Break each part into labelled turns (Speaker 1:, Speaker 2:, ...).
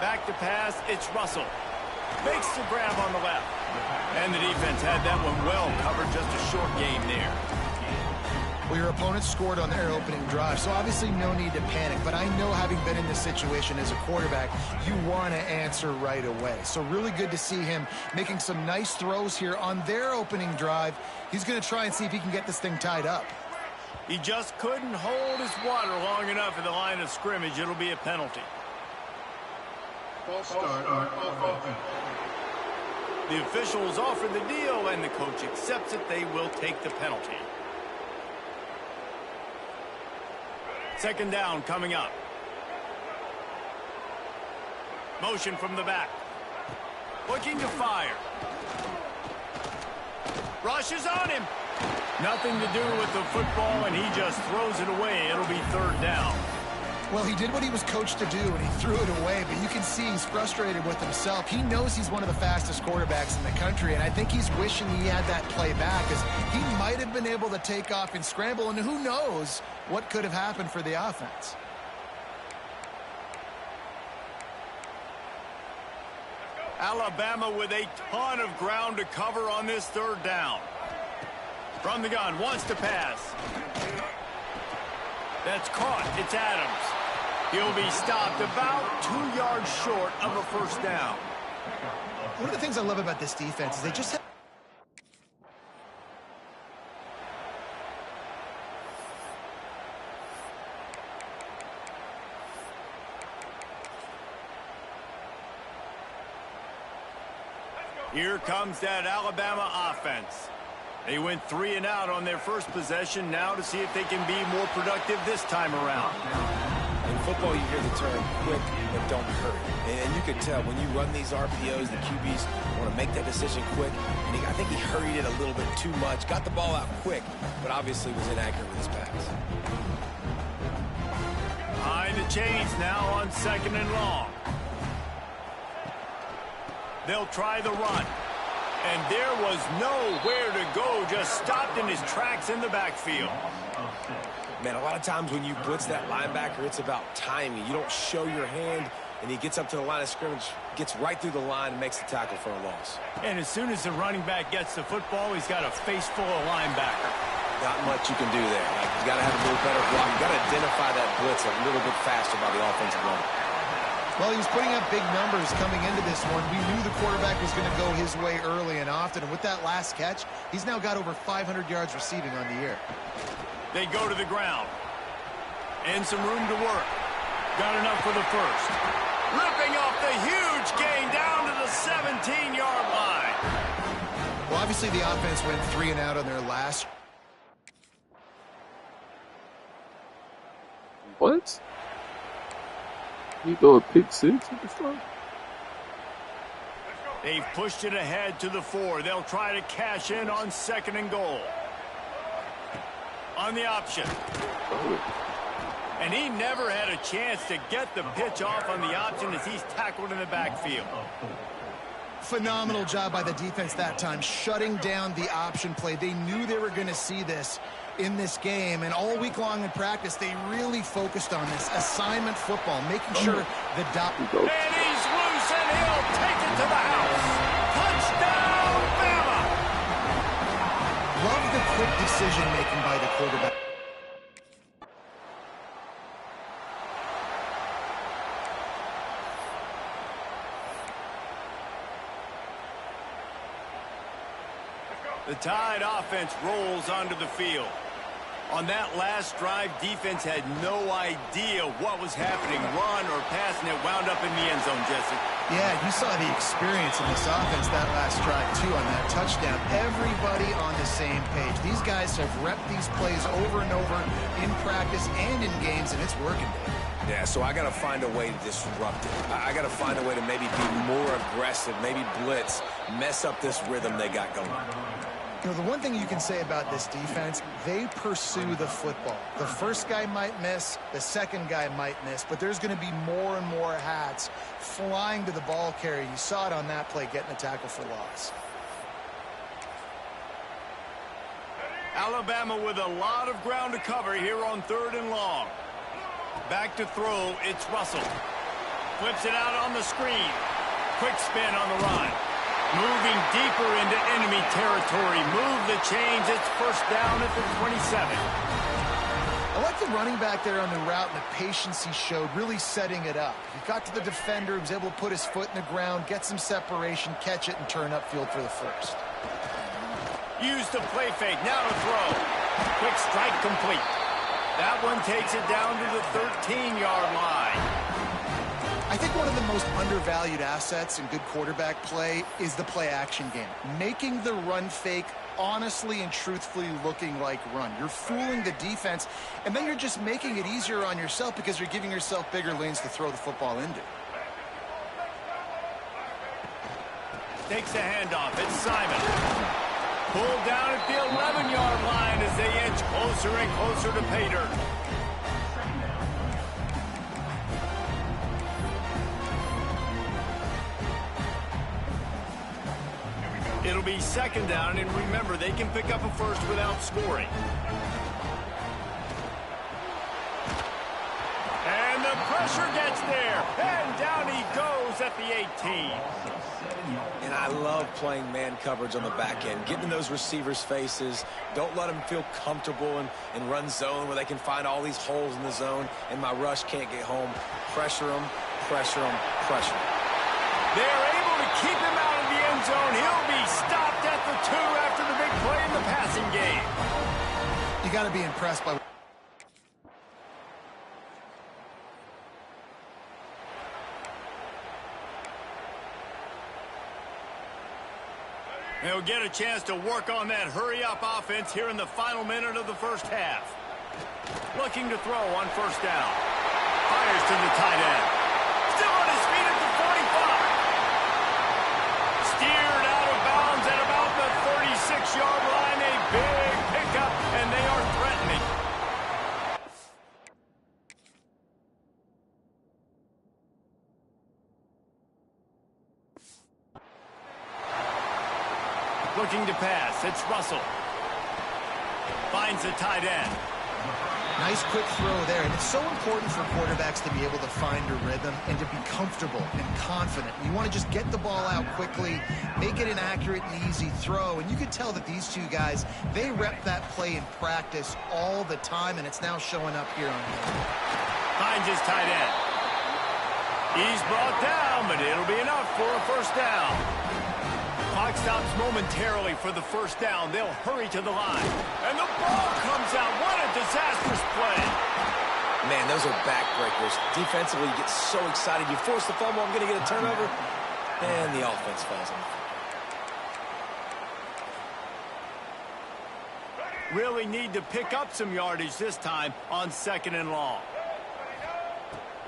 Speaker 1: Back to pass, it's Russell. Makes the grab on the left. And the defense had that one well covered, just a short game there.
Speaker 2: Well, your opponent scored on their opening drive, so obviously no need to panic. But I know, having been in this situation as a quarterback, you want to answer right away. So really good to see him making some nice throws here on their opening drive. He's going to try and see if he can get this thing tied up.
Speaker 1: He just couldn't hold his water long enough at the line of scrimmage. It'll be a penalty.
Speaker 3: False start on offense.
Speaker 1: The officials offer the deal, and the coach accepts it. They will take the penalty. Second down coming up. Motion from the back. Looking to fire. Rushes on him. Nothing to do with the football, and he just throws it away. It'll be third down.
Speaker 2: Well, he did what he was coached to do, and he threw it away, but you can see he's frustrated with himself. He knows he's one of the fastest quarterbacks in the country, and I think he's wishing he had that play back, as he might have been able to take off and scramble, and who knows what could have happened for the offense.
Speaker 1: Alabama with a ton of ground to cover on this third down. From the gun, wants to pass. That's caught. It's Adams. He'll be stopped about 2 yards short of a first down.
Speaker 2: One of the things I love about this defense is they just have...
Speaker 1: Here comes that Alabama offense. They went 3 and out on their first possession, now to see if they can be more productive this time around.
Speaker 4: In football, you hear the term quick but don't hurry. And you can tell when you run these RPOs, the QBs want to make that decision quick. And I think he hurried it a little bit too much, got the ball out quick, but obviously was inaccurate with his pass.
Speaker 1: Behind the chains now on second and long. They'll try the run. And there was nowhere to go, just stopped in his tracks in the backfield.
Speaker 4: Man, a lot of times when you blitz that linebacker, it's about timing. You don't show your hand, and he gets up to the line of scrimmage, gets right through the line, and makes the tackle for a loss.
Speaker 1: And as soon as the running back gets the football, he's got a face full of linebacker.
Speaker 4: Not much you can do there. Like, you got to have a little better block. You got to identify that blitz a little bit faster by the offensive line.
Speaker 2: Well, he was putting up big numbers coming into this one. We knew the quarterback was going to go his way early and often. And with that last catch, he's now got over 500 yards receiving on the year.
Speaker 1: They go to the ground. And some room to work. Got enough for the first. Ripping off the huge gain down to the 17-yard line.
Speaker 2: Well, obviously the offense went 3 and out on their last.
Speaker 5: What? You go a pick 6 at the front?
Speaker 1: They've pushed it ahead to the 4. They'll try to cash in on second and goal. On the option. And he never had a chance to get the pitch off on the option as he's tackled in the backfield.
Speaker 2: Phenomenal job by the defense that time, shutting down the option play. They knew they were going to see this in this game, and all week long in practice, they really focused on this assignment football, making sure the dot.
Speaker 1: And he's loose, and he'll take it to the house. Touchdown, Bama!
Speaker 2: Love the quick decision-making by the quarterback.
Speaker 1: The Tide offense rolls onto the field. On that last drive, defense had no idea what was happening, run or pass, and it wound up in the end zone, Jesse.
Speaker 2: Yeah, you saw the experience in this offense that last drive, too, on that touchdown. Everybody on the same page. These guys have repped these plays over and over in practice and in games, and it's working.
Speaker 4: Yeah, so I got to find a way to disrupt it. I got to find a way to maybe be more aggressive, maybe blitz, mess up this rhythm they got going.
Speaker 2: You know, the one thing you can say about this defense, they pursue the football. The first guy might miss, the second guy might miss, but there's going to be more and more hats flying to the ball carrier. You saw it on that play, getting a tackle for loss.
Speaker 1: Alabama with a lot of ground to cover here on third and long. Back to throw, it's Russell. Flips it out on the screen. Quick spin on the run. Moving deeper into enemy territory. Move the chains. It's first down at the 27.
Speaker 2: I like the running back there on the route and the patience he showed, really setting it up. He got to the defender, he was able to put his foot in the ground, get some separation, catch it, and turn upfield for the first.
Speaker 1: Use the play fake. Now to throw. Quick strike complete. That one takes it down to the 13-yard line.
Speaker 2: I think one of the most undervalued assets in good quarterback play is the play-action game. Making the run fake honestly and truthfully looking like run. You're fooling the defense, and then you're just making it easier on yourself because you're giving yourself bigger lanes to throw the football into.
Speaker 1: Takes the handoff. It's Simon. Pulled down at the 11-yard line as they inch closer and closer to pay dirt. It'll be second down, and remember, they can pick up a first without scoring. And the pressure gets there, and down he goes at the 18.
Speaker 4: And I love playing man coverage on the back end, getting those receivers' faces. Don't let them feel comfortable in run zone where they can find all these holes in the zone, and my rush can't get home. Pressure them, pressure them, pressure them.
Speaker 1: They're able to keep him out of the end zone. He'll be stopped at the 2 after the big play in the passing game.
Speaker 2: You got to be impressed by...
Speaker 1: They'll get a chance to work on that hurry-up offense here in the final minute of the first half. Looking to throw on first down. Fires to the tight end. Still on his feet at the 45. Steered out of bounds at about the 36-yard line. A big pickup, and they are threatening. Looking to pass. It's Russell. Finds the tight end.
Speaker 2: Nice quick throw there, and it's so important for quarterbacks to be able to find a rhythm and to be comfortable and confident. You want to just get the ball out quickly, make it an accurate and easy throw, and you can tell that these two guys, they rep that play in practice all the time, and it's now showing up here on him.
Speaker 1: Finds his tight end. He's brought down, but it'll be enough for a first down. Clock stops momentarily for the first down. They'll hurry to the line. And the ball comes out. What a disastrous play.
Speaker 4: Man, those are backbreakers. Defensively, you get so excited. You force the fumble, I'm going to get a turnover. And the offense falls on.
Speaker 1: Really need to pick up some yardage this time on second and long.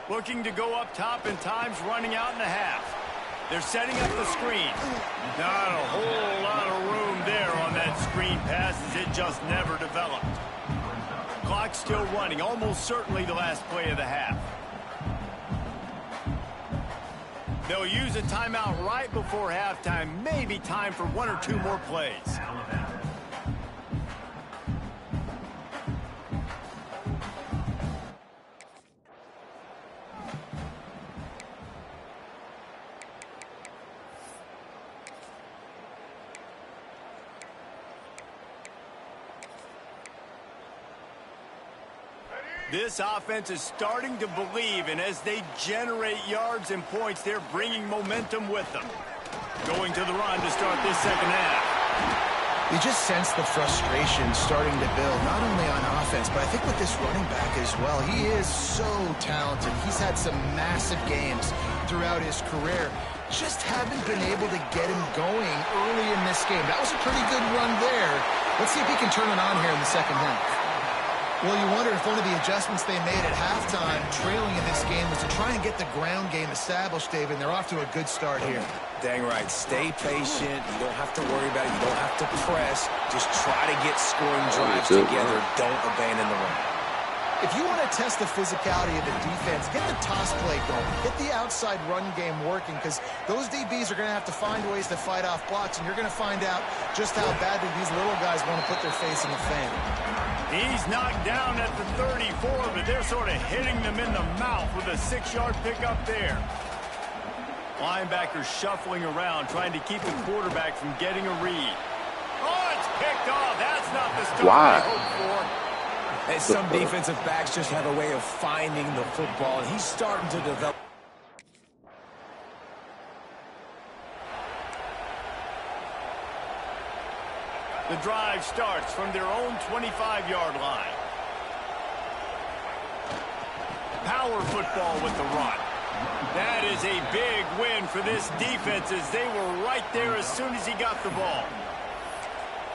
Speaker 1: Looking to go up top, and time's running out in the half. They're setting up the screen. Not a whole lot of room there on that screen pass as it just never developed. Clock still running, almost certainly the last play of the half. They'll use a timeout right before halftime. Maybe time for one or two more plays. This offense is starting to believe, and as they generate yards and points, they're bringing momentum with them. Going to the run to start this second half.
Speaker 2: You just sense the frustration starting to build, not only on offense, but I think with this running back as well. He is so talented. He's had some massive games throughout his career. Just haven't been able to get him going early in this game. That was a pretty good run there. Let's see if he can turn it on here in the second half. Well, you wonder if one of the adjustments they made at halftime, trailing in this game, was to try and get the ground game established, David, and they're off to a good start here.
Speaker 4: Dang right. Stay patient. You don't have to worry about it. You don't have to press. Just try to get scoring drives together. Don't abandon the run.
Speaker 2: If you want to test the physicality of the defense, get the toss play going. Get the outside run game working, because those DBs are going to have to find ways to fight off blocks, and you're going to find out just how badly these little guys want to put their face in the fan.
Speaker 1: He's knocked down at the 34, but they're sort of hitting them in the mouth with a 6-yard pickup there. Linebackers shuffling around, trying to keep the quarterback from getting a read. Oh, it's picked off. That's not the start they hoped for.
Speaker 4: And some defensive backs just have a way of finding the football, and he's starting to develop.
Speaker 1: The drive starts from their own 25-yard line. Power football with the run. That is a big win for this defense as they were right there as soon as he got the ball.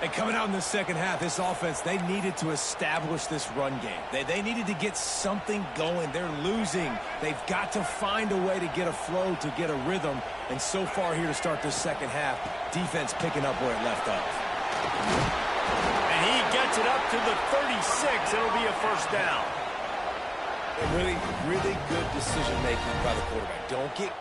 Speaker 4: And coming out in the second half, this offense, they needed to establish this run game. They needed to get something going. They're losing. They've got to find a way to get a flow, to get a rhythm. And so far here to start this second half, defense picking up where it left off.
Speaker 1: And he gets it up to the 36. It'll be a first down.
Speaker 4: And really good decision-making by the quarterback. Don't get...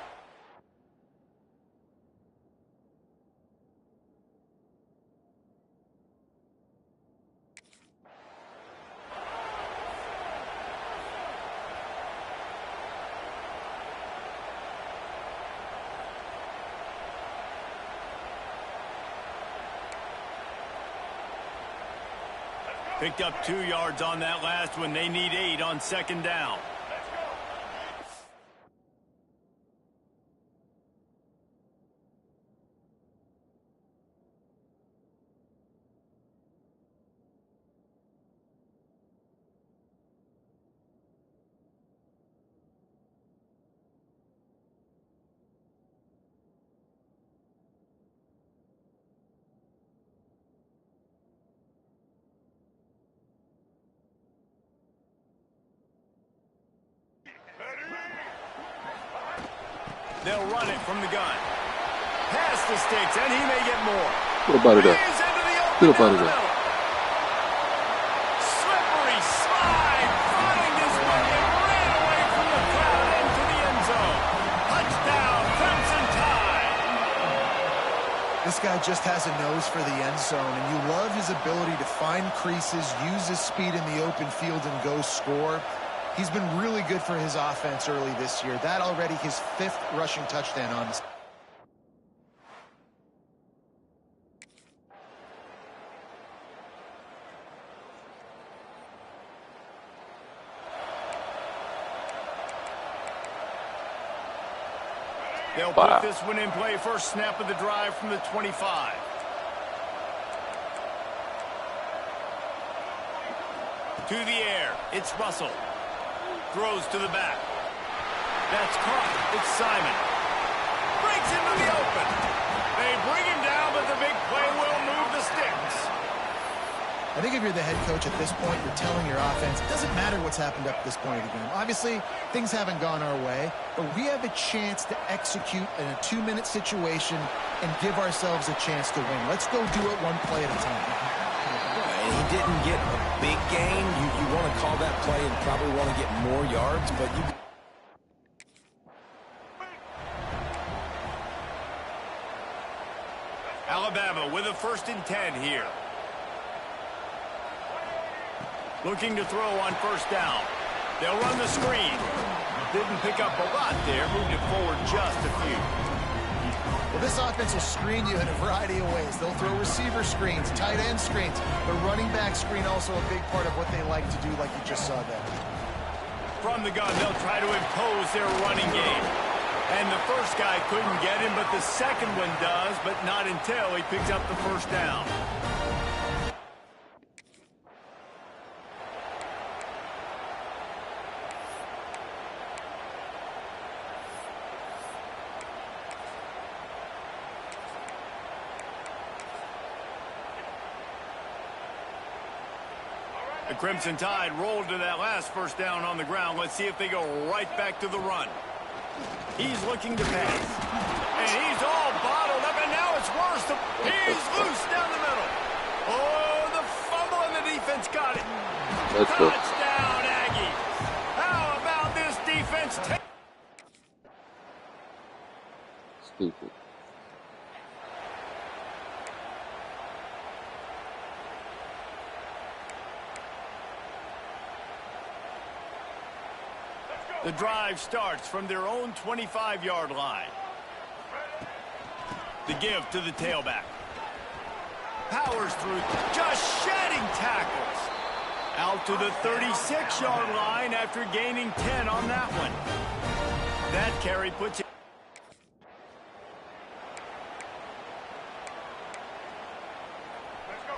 Speaker 1: Picked up 2 yards on that last one. They need 8 on second down. They'll run it from the gun. Past the sticks, and he may get more.
Speaker 5: What about it? What about it?
Speaker 1: Slippery slide, find his way and ran away from the crowd into the end zone. Touchdown, Crimson Tide.
Speaker 2: This guy just has a nose for the end zone, and you love his ability to find creases, use his speed in the open field, and go score. He's been really good for his offense early this year. That already his 5th rushing touchdown on the...
Speaker 1: They'll put this one in play. First snap of the drive from the 25. To the air. It's Russell. Throws to the back. That's caught. It's Simon. Breaks into the open. They bring him down, but the big play will move the sticks.
Speaker 2: I think if you're the head coach at this point, you're telling your offense, it doesn't matter what's happened up to this point of the game. Obviously, things haven't gone our way, but we have a chance to execute in a 2-minute situation and give ourselves a chance to win. Let's go do it one play at a time.
Speaker 4: He didn't get a big gain. You want to call that play and probably want to get more yards, but you...
Speaker 1: Alabama with a 1st and 10 here. Looking to throw on first down. They'll run the screen. Didn't pick up a lot there. Moved it forward just a few.
Speaker 2: Well, this offense will screen you in a variety of ways. They'll throw receiver screens, tight end screens. The running back screen also a big part of what they like to do, like you just saw there.
Speaker 1: From the gun, they'll try to impose their running game. And the first guy couldn't get him, but the second one does, but not until he picks up the first down. The Crimson Tide rolled to that last first down on the ground. Let's see if they go right back to the run. He's looking to pass. And he's all bottled up, and now it's worse. He's loose down the middle. Oh, the fumble, and the defense got it. Touchdown, Aggies. How about this defense?
Speaker 5: Stupid.
Speaker 1: The drive starts from their own 25-yard line. The give to the tailback. Powers through, just shedding tackles. Out to the 36-yard line after gaining 10 on that one. That carry puts it.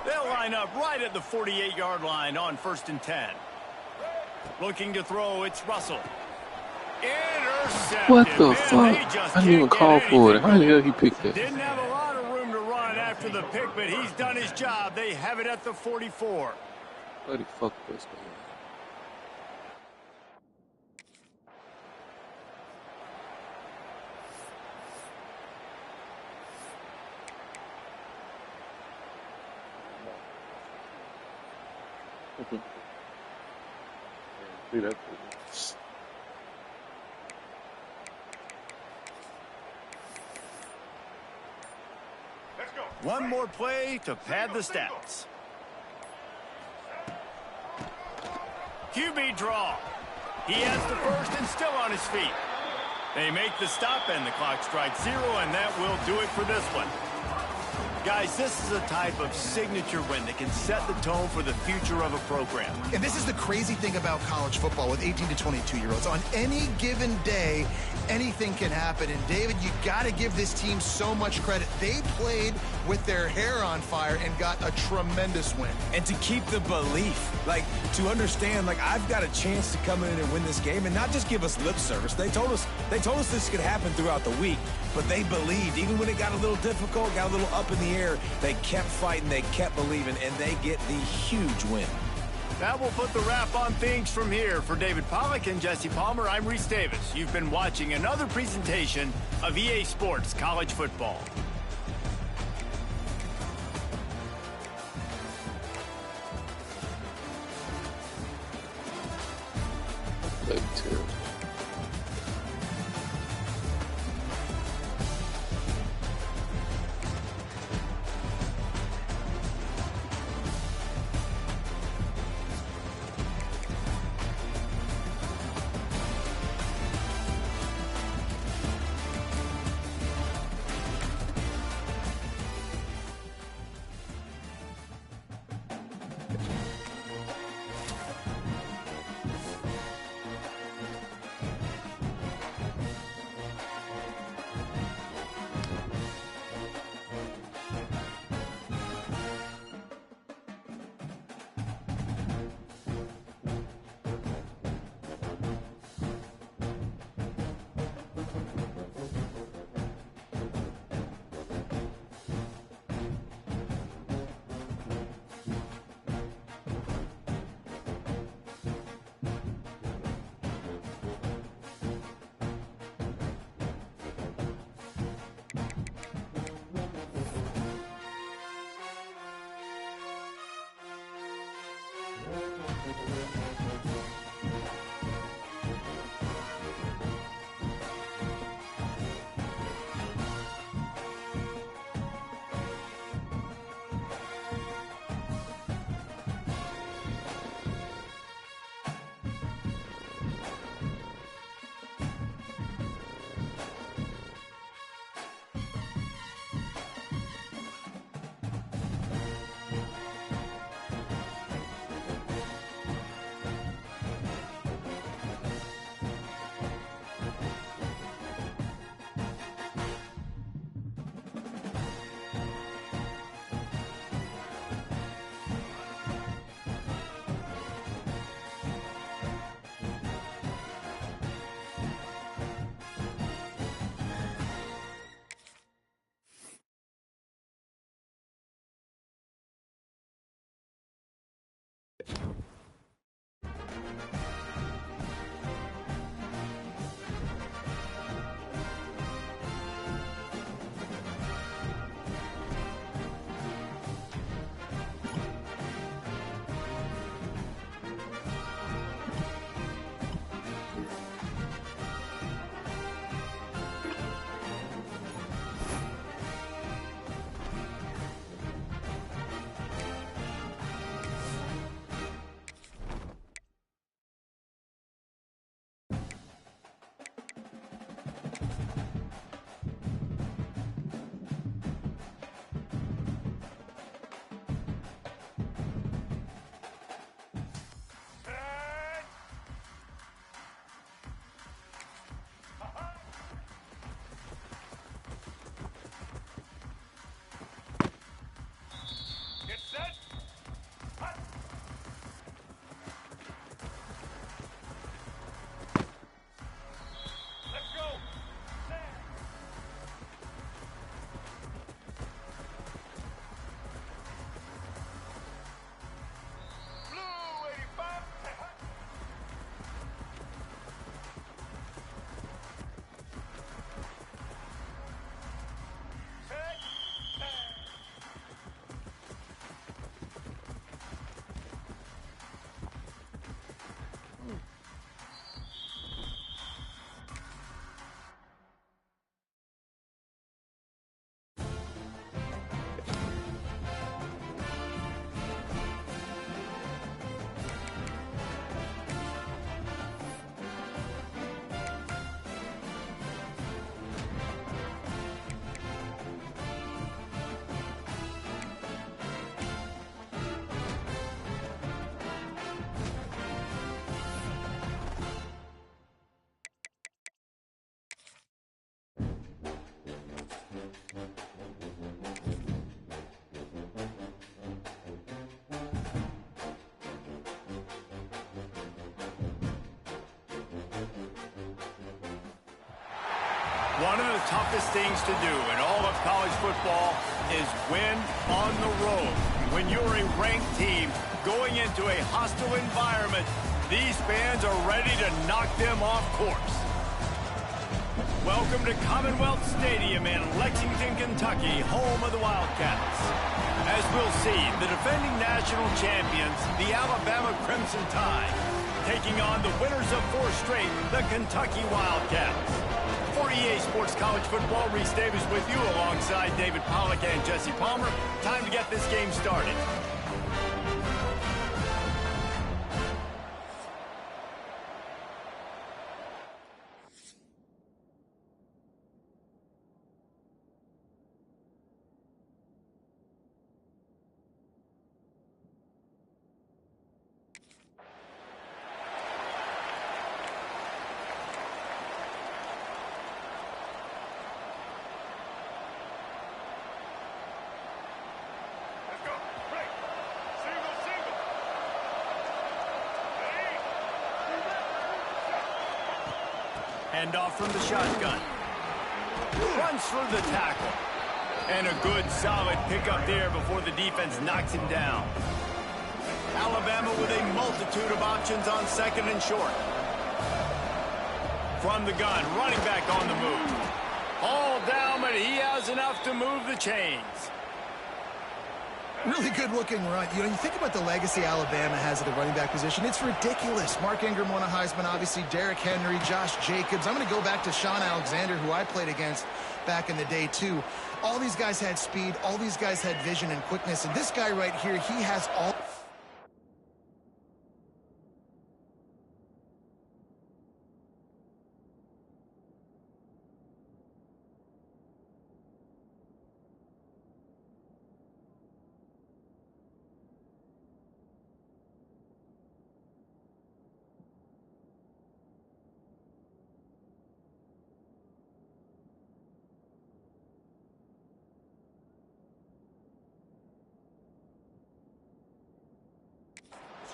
Speaker 1: They'll line up right at the 48-yard line on 1st and 10. Looking to throw, it's Russell. Intercepted.
Speaker 5: What the
Speaker 1: Man,
Speaker 5: fuck? I didn't even call for it. How the hell he picked that?
Speaker 1: Didn't have a lot of room to run after the pick, but he's done his job. They have it at the 44.
Speaker 5: What the fuck was going on? See that?
Speaker 1: One more play to pad the stats. QB draw. He has the first and still on his feet. They make the stop and the clock strikes 0, and that will do it for this one. Guys, this is a type of signature win that can set the tone for the future of a program.
Speaker 2: And this is the crazy thing about college football with 18 to 22-year-olds. On any given day, anything can happen. And, David, you got to give this team so much credit. They played with their hair on fire and got a tremendous win.
Speaker 4: And to keep the belief, like, to understand, like, I've got a chance to come in and win this game and not just give us lip service. They told us this could happen throughout the week, but they believed. Even when it got a little difficult, got a little up in the air, they kept fighting, they kept believing, and they get the huge win.
Speaker 1: That will put the wrap on things from here. For David Pollack and Jesse Palmer, I'm Reese Davis. You've been watching another presentation of EA Sports College Football.
Speaker 5: Like, terrible.
Speaker 1: One of the toughest things to do in all of college football is win on the road. When you're a ranked team going into a hostile environment, these fans are ready to knock them off course. Welcome to Commonwealth Stadium in Lexington, Kentucky, home of the Wildcats. As we'll see, the defending national champions, the Alabama Crimson Tide, taking on the winners of 4 straight, the Kentucky Wildcats. For EA Sports College Football, Reese Davis with you alongside David Pollack and Jesse Palmer. Time to get this game started. Hand off from the shotgun. Runs through the tackle. And a good, solid pickup there before the defense knocks him down. Alabama with a multitude of options on second and short. From the gun, running back on the move. All down, but he has enough to move the chains.
Speaker 2: Really good-looking run. You know, you think about the legacy Alabama has at the running back position. It's ridiculous. Mark Ingram won a Heisman, obviously. Derrick Henry, Josh Jacobs. I'm going to go back to Sean Alexander, who I played against back in the day, too. All these guys had speed. All these guys had vision and quickness. And this guy right here, he has all...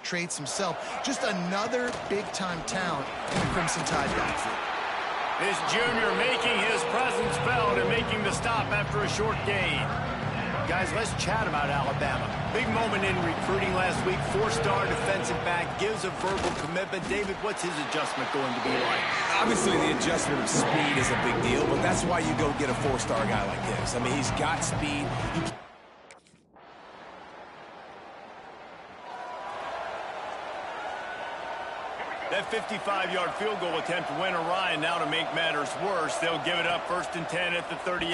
Speaker 2: traits himself. Just another big-time talent in the Crimson Tide backfield.
Speaker 1: This junior making his presence felt and making the stop after a short gain. Guys, let's chat about Alabama. Big moment in recruiting last week. 4-star defensive back gives a verbal commitment. David, what's his adjustment going to be like?
Speaker 4: Obviously, the adjustment of speed is a big deal, but that's why you go get a 4-star guy like this. I mean, he's got speed.
Speaker 1: That 55-yard field goal attempt went awry, and now to make matters worse, they'll give it up 1st and 10 at the 38.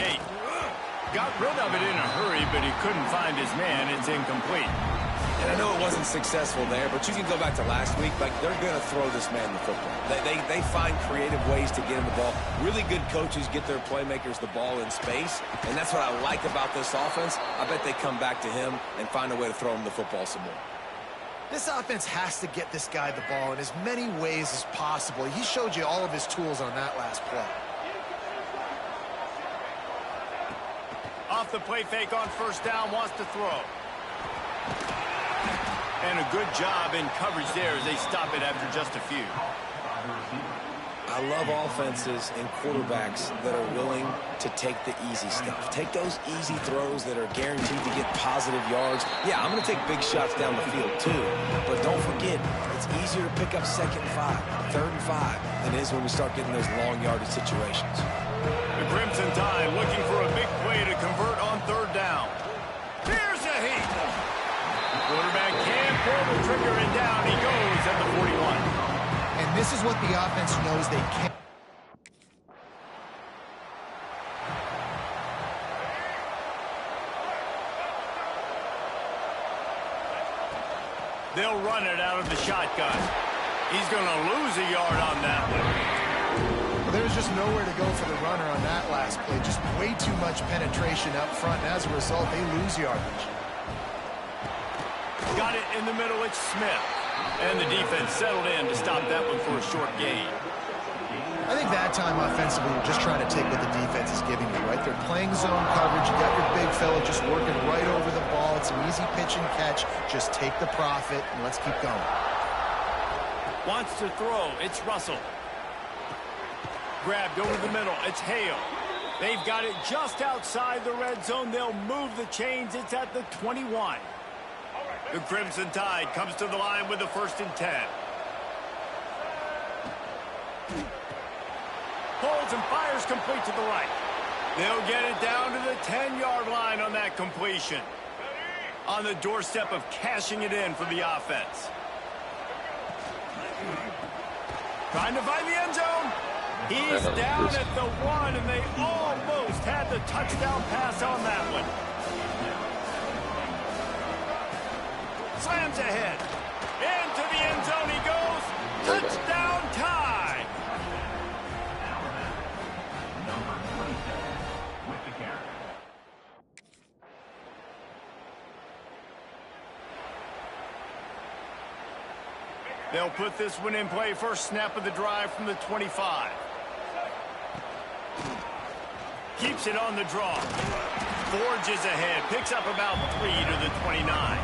Speaker 1: Got rid of it in a hurry, but he couldn't find his man. It's incomplete.
Speaker 4: And I know it wasn't successful there, but you can go back to last week. Like, they're going to throw this man the football. They find creative ways to get him the ball. Really good coaches get their playmakers the ball in space, and that's what I like about this offense. I bet they come back to him and find a way to throw him the football some more.
Speaker 2: This offense has to get this guy the ball in as many ways as possible. He showed you all of his tools on that last play.
Speaker 1: Off the play fake on 1st down, wants to throw. And a good job in coverage there as they stop it after just a few.
Speaker 4: I love offenses and quarterbacks that are willing to take the easy stuff. Take those easy throws that are guaranteed to get positive yards. Yeah, I'm going to take big shots down the field too. But don't forget, it's easier to pick up 2nd and 5, 3rd and 5 than it is when we start getting those long yardage situations.
Speaker 1: The Crimson Tide looking for a big play to convert on 3rd down. Here's a heat. The quarterback can't pull the trigger, and down he goes at the 41.
Speaker 2: And this is what the offense knows they can't.
Speaker 1: They'll run it out of the shotgun. He's going to lose a yard on that one.
Speaker 2: Well, there's just nowhere to go for the runner on that last play. Just way too much penetration up front, and as a result, they lose yardage.
Speaker 1: Got it in the middle, it's Smith. And the defense settled in to stop that one for a short gain.
Speaker 2: I think that time offensively, you're just trying to take what the defense is giving you, right? They're playing zone coverage. You got your big fella just working right over the ball. It's an easy pitch and catch. Just take the profit, and let's keep going.
Speaker 1: Wants to throw. It's Russell. Grabbed over the middle. It's Hale. They've got it just outside the red zone. They'll move the chains. It's at the 21. The Crimson Tide comes to the line with the 1st and 10. Pulls and fires complete to the right. They'll get it down to the 10-yard line on that completion. On the doorstep of cashing it in for the offense. Trying to find the end zone. He's down at the 1, and they almost had the touchdown pass on that one. Slams ahead. Into the end zone he goes. Touchdown time. They'll put this one in play. First snap of the drive from the 25. Keeps it on the draw. Forges ahead. Picks up about 3 to the 29.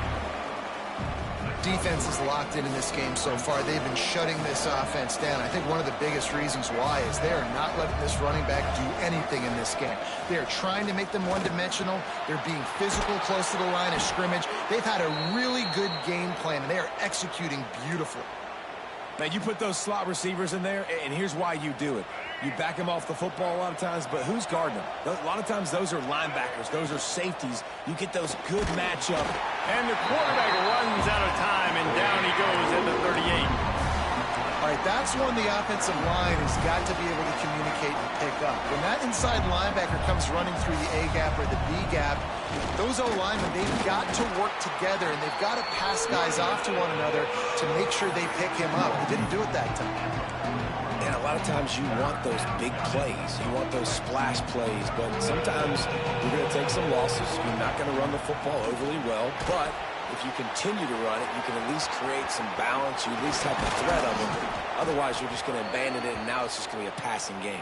Speaker 2: Defense is locked in this game so far. They've been shutting this offense down. I think one of the biggest reasons why is they are not letting this running back do anything in this game. They are trying to make them one-dimensional. They're being physical close to the line of scrimmage. They've had a really good game plan, and they are executing beautifully.
Speaker 4: Now, you put those slot receivers in there, and here's why you do it. You back them off the football a lot of times, but who's guarding them? A lot of times those are linebackers. Those are safeties. You get those good matchup.
Speaker 1: And the quarterback runs out of time, and down he goes at the 38.
Speaker 2: All right, that's when the offensive line has got to be able to communicate and pick up. When that inside linebacker comes running through the A gap or the B gap, those O-linemen, they've got to work together, and they've got to pass guys off to one another to make sure they pick him up. They didn't do it that time.
Speaker 4: And a lot of times you want those big plays. You want those splash plays, but sometimes you're going to take some losses. You're not going to run the football overly well, but if you continue to run it, you can at least create some balance. You at least have the threat of it. Otherwise, you're just going to abandon it, and now it's just going to be a passing game.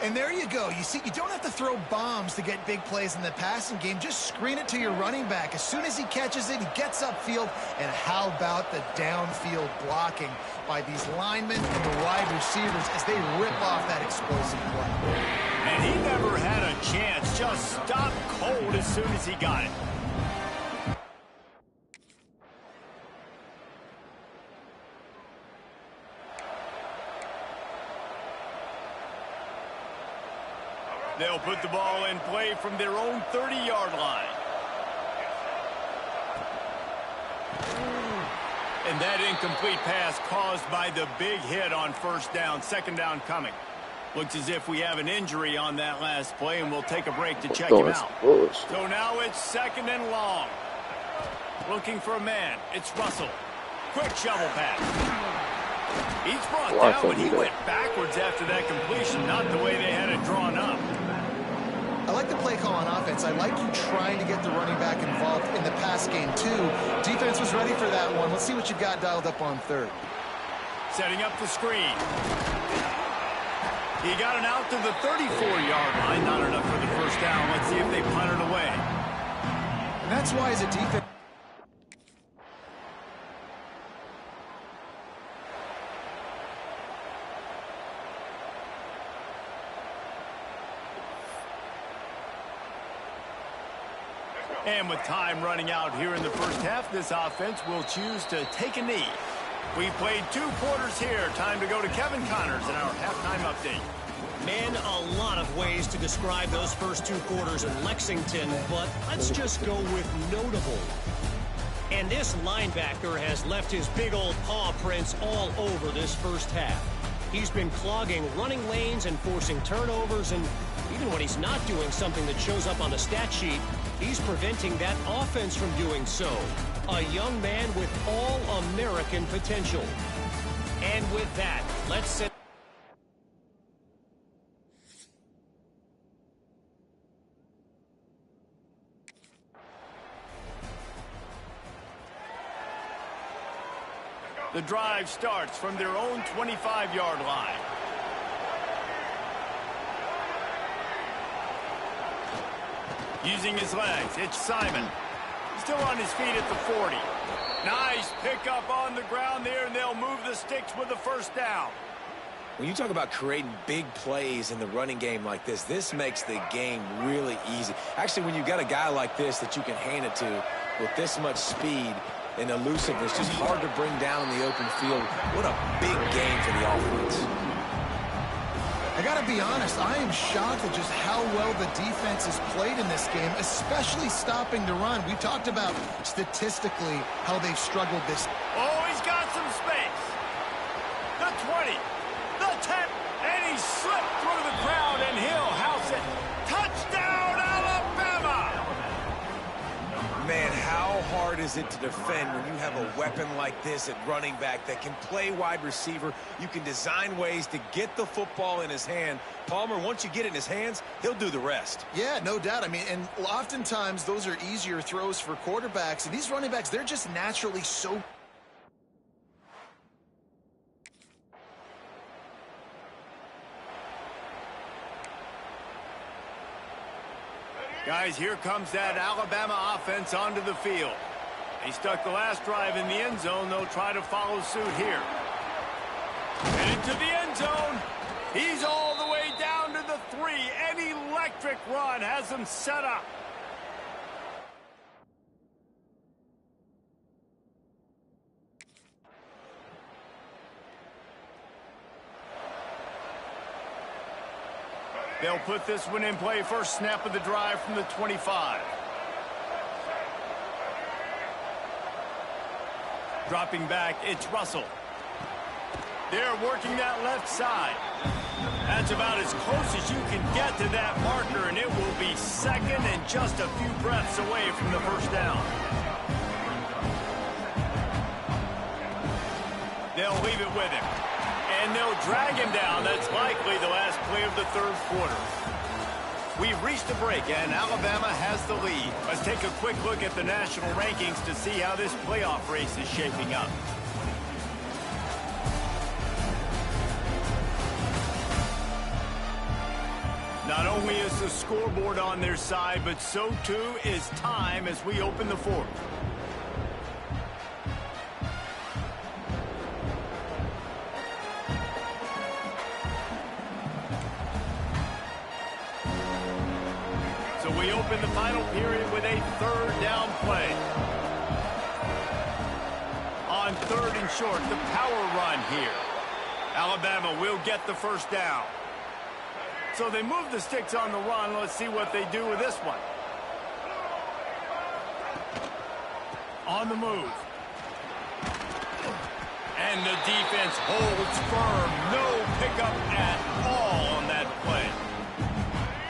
Speaker 2: And there you go. You see, you don't have to throw bombs to get big plays in the passing game. Just screen it to your running back. As soon as he catches it, he gets upfield. And how about the downfield blocking by these linemen and the wide receivers as they rip off that explosive play.
Speaker 1: And he never had a chance. Just stopped cold as soon as he got it. They'll put the ball in play from their own 30-yard line. And that incomplete pass caused by the big hit on first down. Second down coming. Looks as if we have an injury on that last play, and we'll take a break to check him out. So now it's second and long. Looking for a man. It's Russell. Quick shovel pass. He's brought down, but he went backwards after that completion, not the way they had it drawn up.
Speaker 2: I like the play call on offense. I like you trying to get the running back involved in the pass game, too. Defense was ready for that one. Let's see what you got dialed up on third.
Speaker 1: Setting up the screen. He got it out to the 34-yard line. Not enough for the first down. Let's see if they punt it away.
Speaker 2: And that's why, as a defense,
Speaker 1: and with time running out here in the first half, this offense will choose to take a knee. We played 2 quarters here. Time to go to Kevin Connors in our halftime update.
Speaker 6: Man, a lot of ways to describe those first 2 quarters in Lexington, but let's just go with notable. And this linebacker has left his big old paw prints all over this first half. He's been clogging running lanes and forcing turnovers, and even when he's not doing something that shows up on the stat sheet, he's preventing that offense from doing so. A young man with all-American potential. And with that, let's set...
Speaker 1: The drive starts from their own 25-yard line. Using his legs, it's Simon. Still on his feet at the 40. Nice pickup on the ground there, and they'll move the sticks with the first down.
Speaker 4: When you talk about creating big plays in the running game like this makes the game really easy. Actually, when you've got a guy like this that you can hand it to with this much speed and elusiveness, just hard to bring down in the open field. What a big game for the offense.
Speaker 2: I got to be honest, I am shocked at just how well the defense has played in this game, especially stopping the run. We talked about statistically how they've struggled this.
Speaker 1: Oh, he's got some space. The 20, the 10, and he slipped through the crowd, and he'll house it. Touchdown, Alabama!
Speaker 4: Man, how hard is it to defend when you have a weapon like this at running back that can play wide receiver? You can design ways to get the football in his hand. Palmer, once you get it in his hands, he'll do the rest.
Speaker 2: Yeah, no doubt. I mean, and oftentimes those are easier throws for quarterbacks. And these running backs, they're just naturally so...
Speaker 1: Guys, here comes that Alabama offense onto the field. He stuck the last drive in the end zone. They'll try to follow suit here. And into the end zone. He's all the way down to the 3. An electric run has him set up. They'll put this one in play. First snap of the drive from the 25. Dropping back, it's Russell. They're working that left side. That's about as close as you can get to that marker, and it will be second and just a few breaths away from the first down. They'll leave it with him. And they'll drag him down. That's likely the last play of the third quarter. We've reached a break, and Alabama has the lead. Let's take a quick look at the national rankings to see how this playoff race is shaping up. Not only is the scoreboard on their side, but so too is time as we open the fourth. We open the final period with a third down play. On third and short, the power run here. Alabama will get the first down. So they move the sticks on the run. Let's see what they do with this one. On the move. And the defense holds firm. No pickup at all on that play.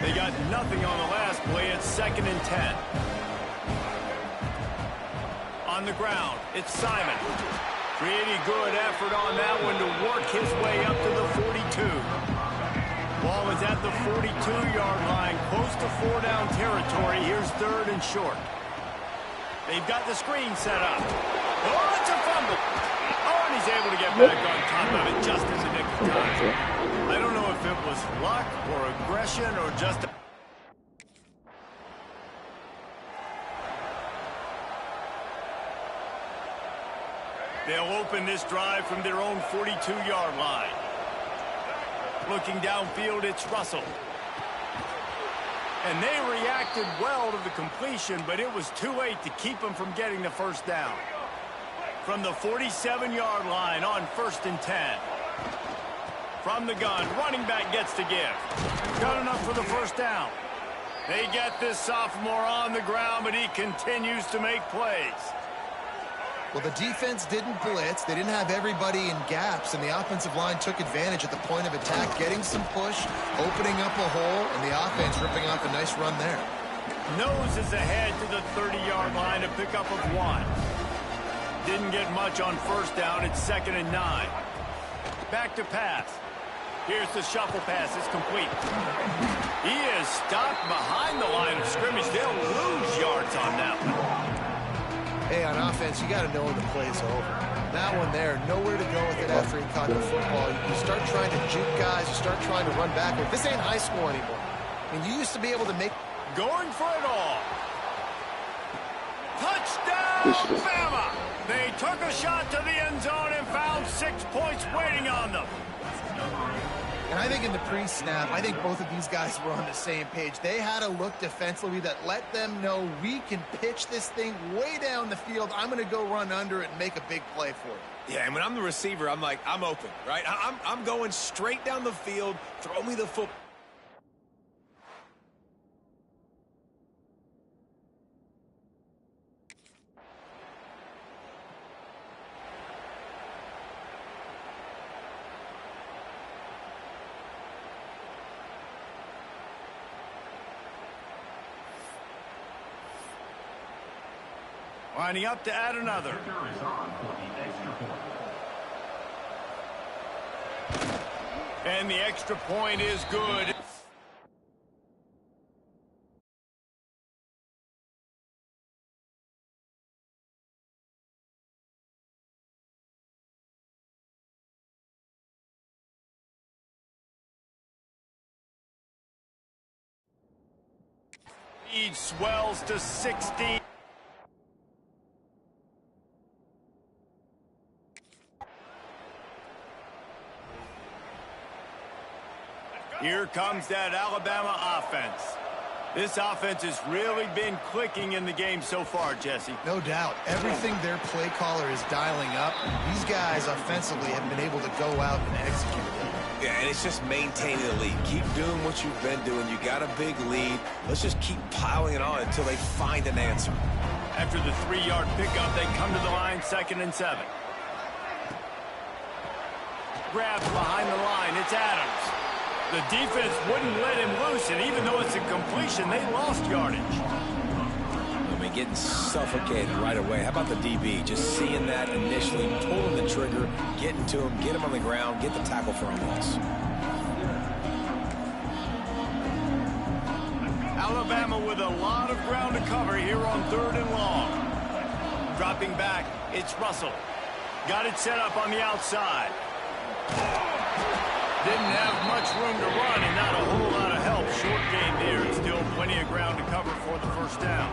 Speaker 1: They got nothing on the last play. It's 2nd and 10. On the ground, it's Simon. Pretty good effort on that one to work his way up to the 42. Ball is at the 42-yard line, close to 4-down territory. Here's third and short. They've got the screen set up. Oh, it's a fumble. Oh, and he's able to get back on top of it just in the nick of time. I don't know if it was luck or aggression or just... They'll open this drive from their own 42-yard line. Looking downfield, it's Russell. And they reacted well to the completion, but it was too late to keep them from getting the first down. From the 47-yard line on 1st and 10. From the gun, running back gets to give. Got enough for the first down. They get this sophomore on the ground, but he continues to make plays.
Speaker 2: Well, the defense didn't blitz. They didn't have everybody in gaps, and the offensive line took advantage at the point of attack, getting some push, opening up a hole, and the offense ripping off a nice run there.
Speaker 1: Nose is ahead to the 30-yard line, a pickup of 1. Didn't get much on first down. It's 2nd and 9. Back to pass. Here's the shuffle pass. It's complete. He is stopped behind the line of scrimmage. They'll lose yards on that one.
Speaker 2: Hey, on offense, you got to know when the play's over. That one there, nowhere to go with it after he caught the football. You start trying to juke guys. You start trying to run backward. This ain't high school anymore. I mean, you used to be able to make...
Speaker 1: Going for it all. Touchdown, Bama! They took a shot to the end zone and found 6 points waiting on them.
Speaker 2: And I think in the pre-snap, I think both of these guys were on the same page. They had a look defensively that let them know we can pitch this thing way down the field. I'm going to go run under it and make a big play for it.
Speaker 4: Yeah, and when I'm the receiver, I'm like, I'm open, right? I'm going straight down the field. Throw me the football.
Speaker 1: Lining up to add another. And the extra point is good. Lead swells to 60. Here comes that Alabama offense. This offense has really been clicking in the game so far, Jesse.
Speaker 2: No doubt. Everything their play caller is dialing up, these guys offensively have been able to go out and execute it.
Speaker 4: Yeah, and it's just maintaining the lead. Keep doing what you've been doing. You got a big lead. Let's just keep piling it on until they find an answer.
Speaker 1: After the 3-yard pickup, they come to the line, 2nd and 7. Grabs behind the line. It's Adams. The defense wouldn't let him loose, and even though it's a completion, they lost yardage.
Speaker 4: I mean, getting suffocated right away. How about the DB? Just seeing that initially, pulling the trigger, getting to him, get him on the ground, get the tackle for a loss.
Speaker 1: Alabama with a lot of ground to cover here on 3rd and long. Dropping back, it's Russell. Got it set up on the outside. Didn't have much room to run and not a whole lot of help. Short game there and still plenty of ground to cover for the first down.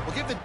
Speaker 2: We'll give the...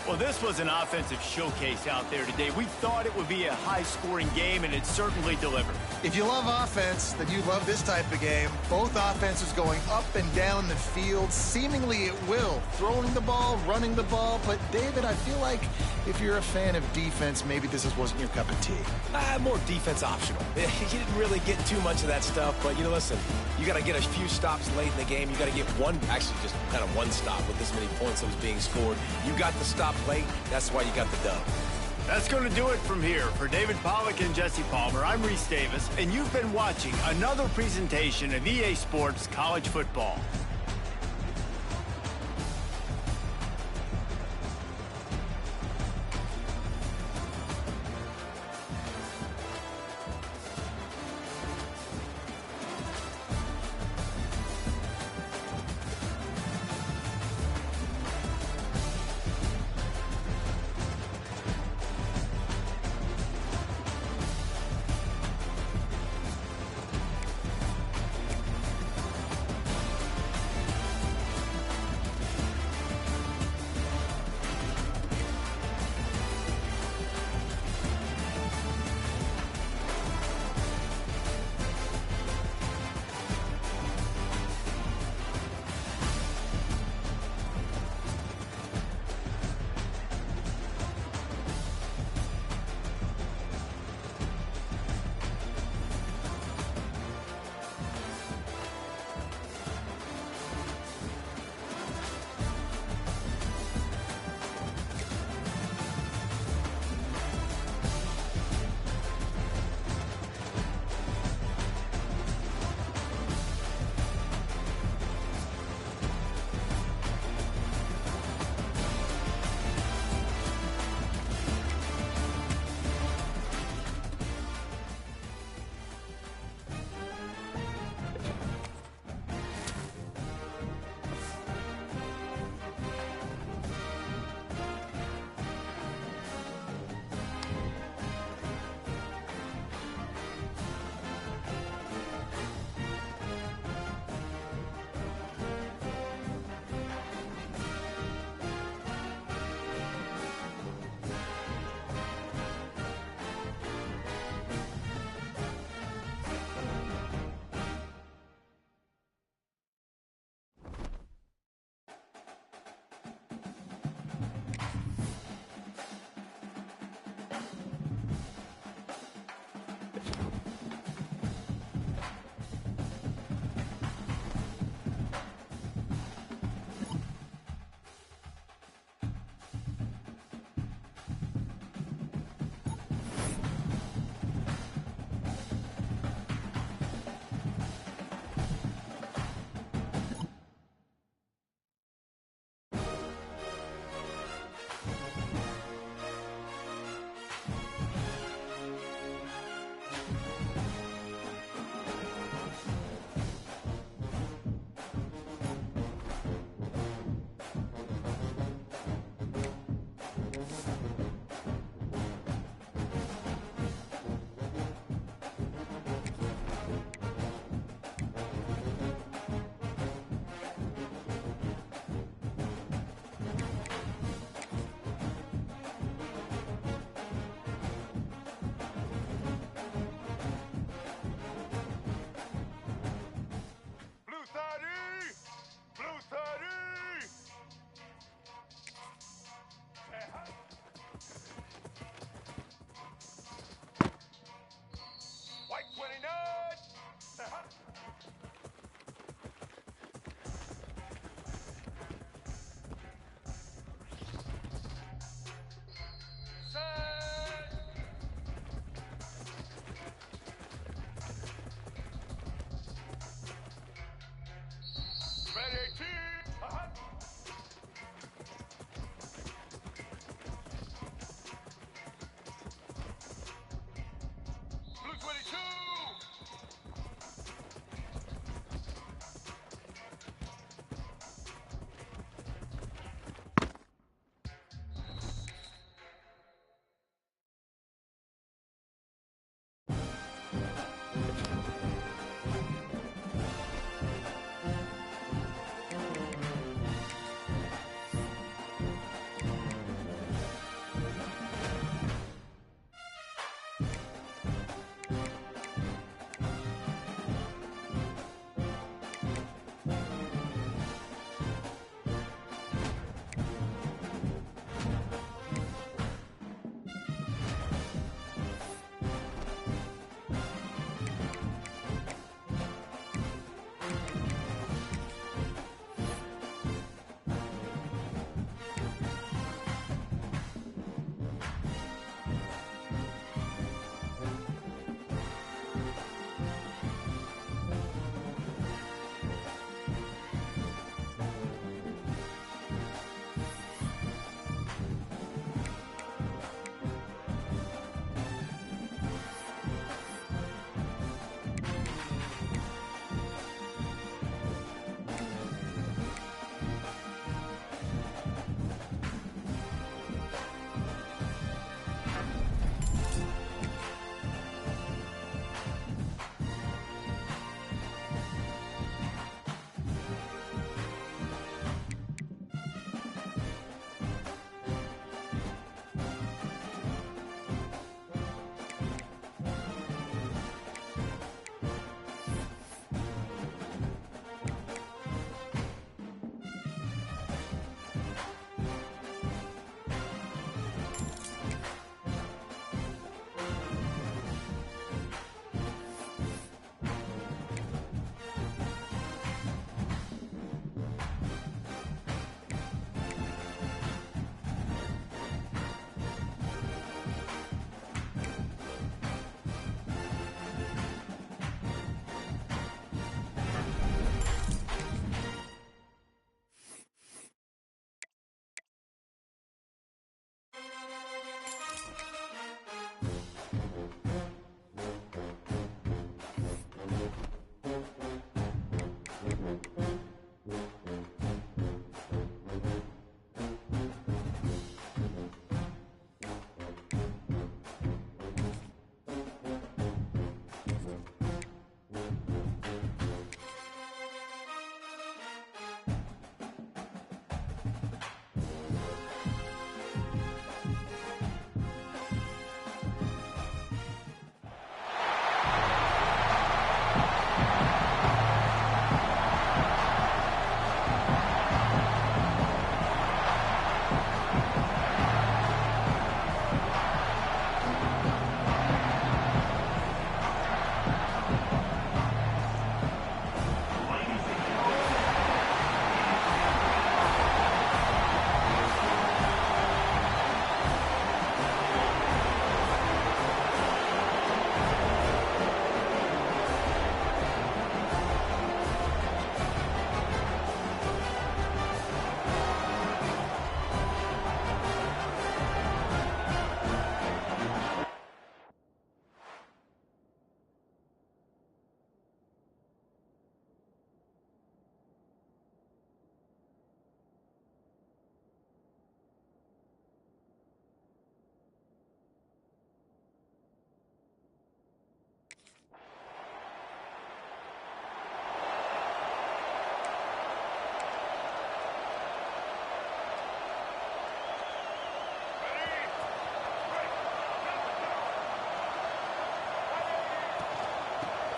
Speaker 1: Well, this was an offensive showcase out there today. We thought it would be a high-scoring game, and it certainly delivered.
Speaker 2: If you love offense, then you love this type of game. Both offenses going up and down the field, seemingly at will. Throwing the ball, running the ball. But, David, I feel like if you're a fan of defense, maybe this wasn't your cup of tea.
Speaker 4: More defense optional. You didn't really get too much of that stuff, but, listen, you got to get a few stops late in the game. You got to get actually just kind of one stop with this many points that was being scored. You got the stop late. That's why you got the dub.
Speaker 1: That's going to do it from here. For David Pollack and Jesse Palmer, I'm Reese Davis, and you've been watching another presentation of EA Sports College Football.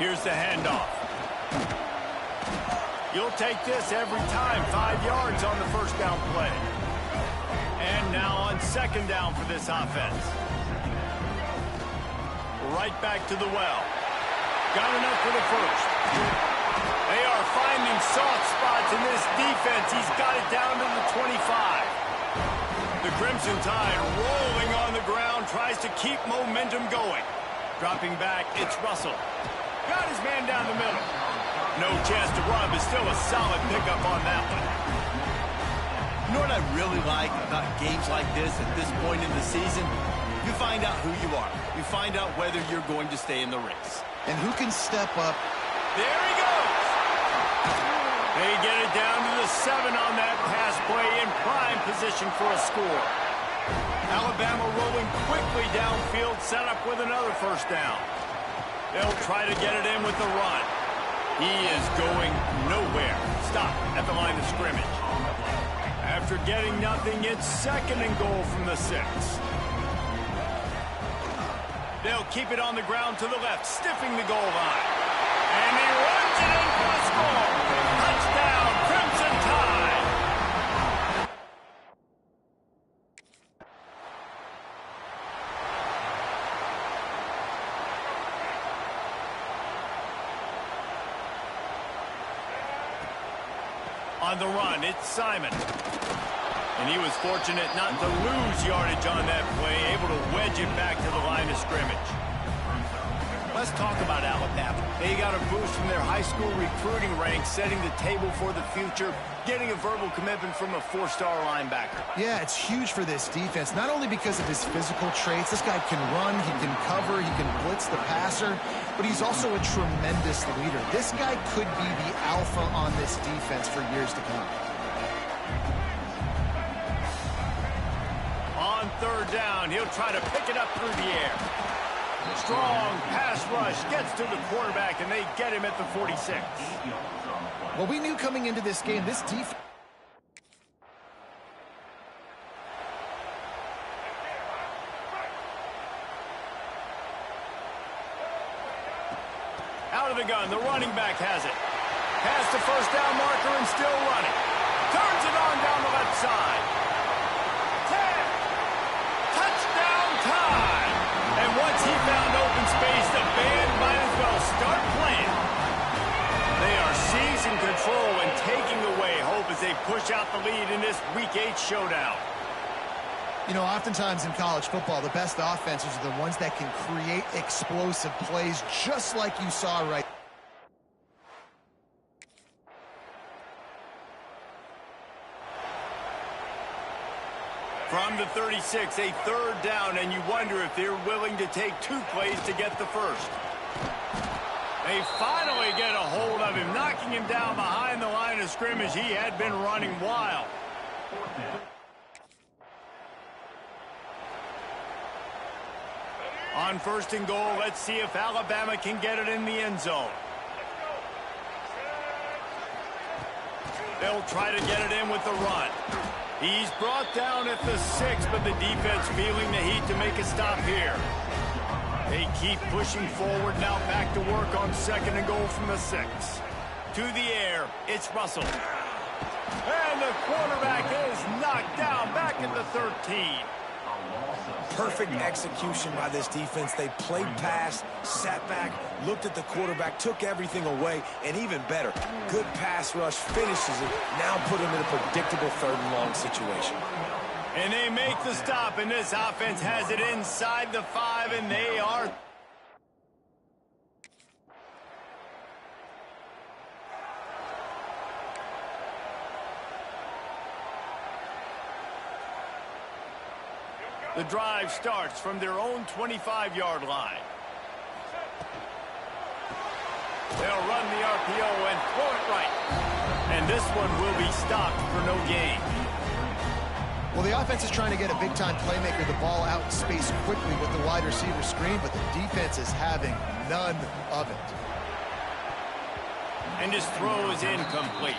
Speaker 1: Here's the handoff. You'll take this every time. 5 yards on the first down play. And now on second down for this offense. Right back to the well. Got enough for the first. They are finding soft spots in this defense. He's got it down to the 25. The Crimson Tide rolling on the ground, tries to keep momentum going. Dropping back, it's Russell. Got his man down the middle. No chance to run, but still a solid pickup on that one.
Speaker 7: You know what I really like about games like this at this point in the season? You find out who you are. You find out whether you're going to stay in the race.
Speaker 2: And who can step up.
Speaker 1: There he goes. They get it down to the 7 on that pass play in prime position for a score. Alabama rolling quickly downfield, set up with another first down. They'll try to get it in with the run. He is going nowhere. Stop at the line of scrimmage. After getting nothing, it's second and goal from the 6. They'll keep it on the ground to the left, stiffing the goal line. And he runs it in for a score. Touchdown, Crimson Tide. On the run, it's Simon. And he was fortunate not to lose yardage on that play, able to wedge it back to the line of scrimmage. Let's talk about Alabama. They got a boost from their high school recruiting ranks, setting the table for the future, getting a verbal commitment from a 4-star linebacker.
Speaker 2: Yeah, it's huge for this defense, not only because of his physical traits. This guy can run, he can cover, he can blitz the passer, but he's also a tremendous leader. This guy could be the alpha on this defense for years to come.
Speaker 1: On third down, he'll try to pick it up through the air. Strong pass rush gets to the quarterback, and they get him at the 46.
Speaker 2: Well, we knew coming into this game, this defense...
Speaker 1: Out of the gun, the running back has it. Past the first down marker and still running. Turns it on down the left side. 10. Touchdown time. And once he found open space, the band might as well start playing. They are seizing control and taking away hope as they push out the lead in this Week 8 showdown.
Speaker 2: You know, oftentimes in college football, the best offenses are the ones that can create explosive plays, just like you saw right.
Speaker 1: From the 36, a third down, and you wonder if they're willing to take 2 plays to get the first. They finally get a hold of him, knocking him down behind the line of scrimmage. He had been running wild. On first and goal, let's see if Alabama can get it in the end zone. They'll try to get it in with the run. He's brought down at the 6, but the defense feeling the heat to make a stop here. They keep pushing forward, now back to work on second and goal from the 6. To the air, it's Russell. And the quarterback is knocked down back at the 13.
Speaker 4: Perfect execution by this defense. They played pass, sat back, looked at the quarterback, took everything away, and even better, good pass rush, finishes it, now put him in a predictable third and long situation.
Speaker 1: And they make the stop, and this offense has it inside the 5, and they are... The drive starts from their own 25-yard line. They'll run the RPO and throw it right. And this one will be stopped for no gain.
Speaker 2: Well, the offense is trying to get a big-time playmaker the ball out in space quickly with the wide receiver screen, but the defense is having none of it.
Speaker 1: And his throw is incomplete.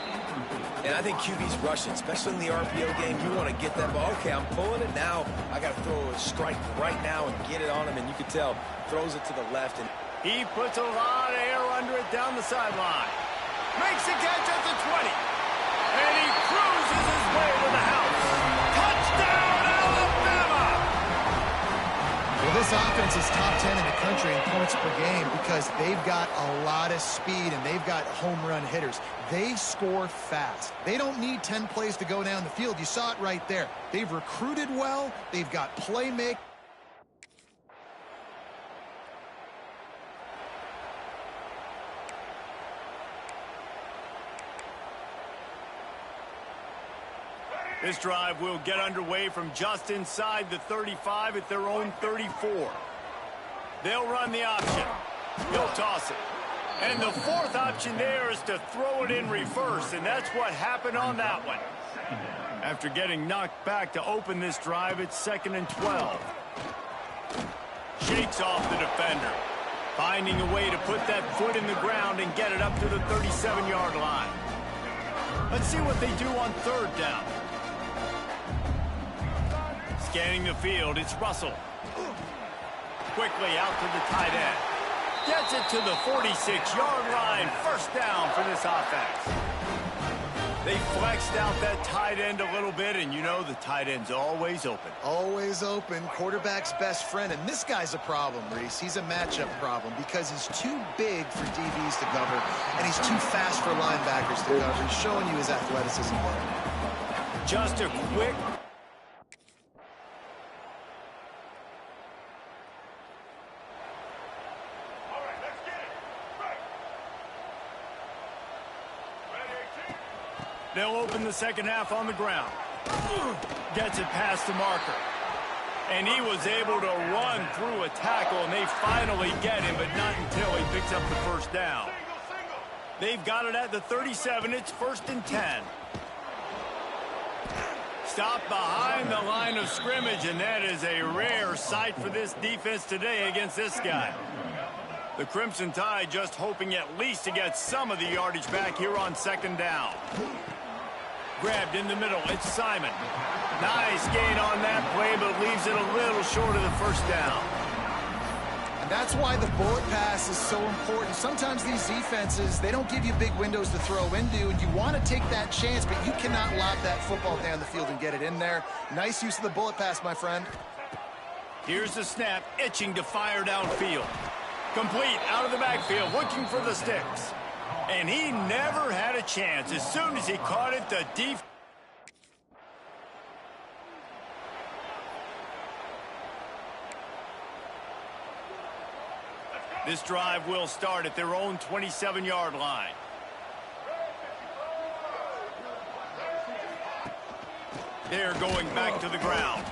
Speaker 4: And I think QB's rushing, especially in the RPO game. You want to get that ball. Okay, I'm pulling it now. I got to throw a strike right now and get it on him. And you can tell, throws it to the left. And
Speaker 1: He puts a lot of air under it down the sideline. Makes the catch at the 20. And he cruises his way to the house. Touchdown, Alabama!
Speaker 2: Well, this offense is top 10 in the country in points per game because they've got a lot of speed and they've got home run hitters. They score fast. They don't need 10 plays to go down the field. You saw it right there. They've recruited well. They've got playmakers.
Speaker 1: This drive will get underway from just inside the 35 at their own 34. They'll run the option. He'll toss it. And the fourth option there is to throw it in reverse, and that's what happened on that one. After getting knocked back to open this drive, it's 2nd and 12. Shakes off the defender. Finding a way to put that foot in the ground and get it up to the 37-yard line. Let's see what they do on 3rd down. Scanning the field, it's Russell. Quickly out to the tight end. Gets it to the 46-yard line. 1st down for this offense. They flexed out that tight end a little bit, and you know the tight end's always open.
Speaker 2: Always open. Quarterback's best friend. And this guy's a problem, Reese. He's a matchup problem because he's too big for DBs to cover, and he's too fast for linebackers to cover. He's showing you his athleticism there.
Speaker 1: Just a quick... They'll open the second half on the ground. Gets it past the marker. And he was able to run through a tackle, and they finally get him, but not until he picks up the 1st down. They've got it at the 37. It's 1st and 10. Stop behind the line of scrimmage, and that is a rare sight for this defense today against this guy. The Crimson Tide just hoping at least to get some of the yardage back here on 2nd down. Grabbed in the middle, it's Simon. Nice gain on that play, but leaves it a little short of the 1st down.
Speaker 2: And that's why the bullet pass is so important. Sometimes these defenses, they don't give you big windows to throw into, and you want to take that chance, but you cannot lob that football down the field and get it in there. Nice use of the bullet pass, my friend.
Speaker 1: Here's the snap, itching to fire downfield. Complete out of the backfield, looking for the sticks. And he never had a chance. As soon as he caught it, the defense. This drive will start at their own 27-yard line. They're going back to the ground.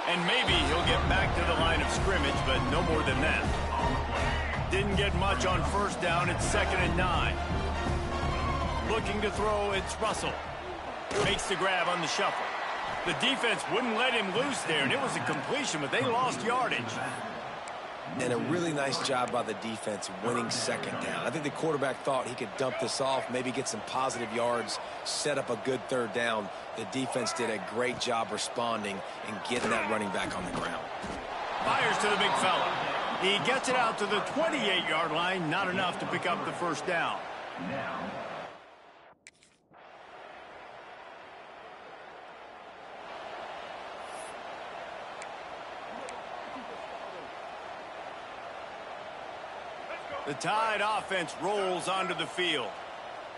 Speaker 1: And maybe he'll get back to the line of scrimmage, but no more than that. Didn't get much on 1st down. It's 2nd and 9. Looking to throw, it's Russell. Makes the grab on the shuffle. The defense wouldn't let him loose there, and it was a completion, but they lost yardage.
Speaker 4: And a really nice job by the defense winning 2nd down. I think the quarterback thought he could dump this off, maybe get some positive yards, set up a good 3rd down. The defense did a great job responding and getting that running back on the ground.
Speaker 1: Fires to the big fella. He gets it out to the 28-yard line, not enough to pick up the 1st down. The Tide offense rolls onto the field.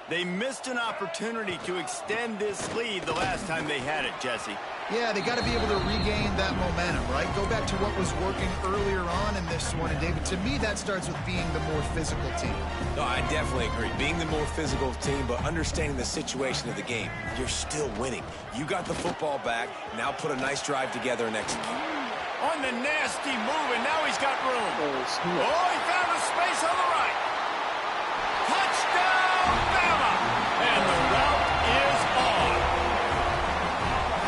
Speaker 1: They missed an opportunity to extend this lead the last time they had it, Jesse.
Speaker 2: Yeah, they got to be able to regain that momentum, right? Go back to what was working earlier on in this one. And, David, to me, that starts with being the more physical team.
Speaker 4: No, I definitely agree. Being the more physical team, but understanding the situation of the game. You're still winning. You got the football back. Now put a nice drive together and execute.
Speaker 1: On the nasty move, and now he's got room. Oh, he found a space on the right. Touchdown, Bama! And the route is on.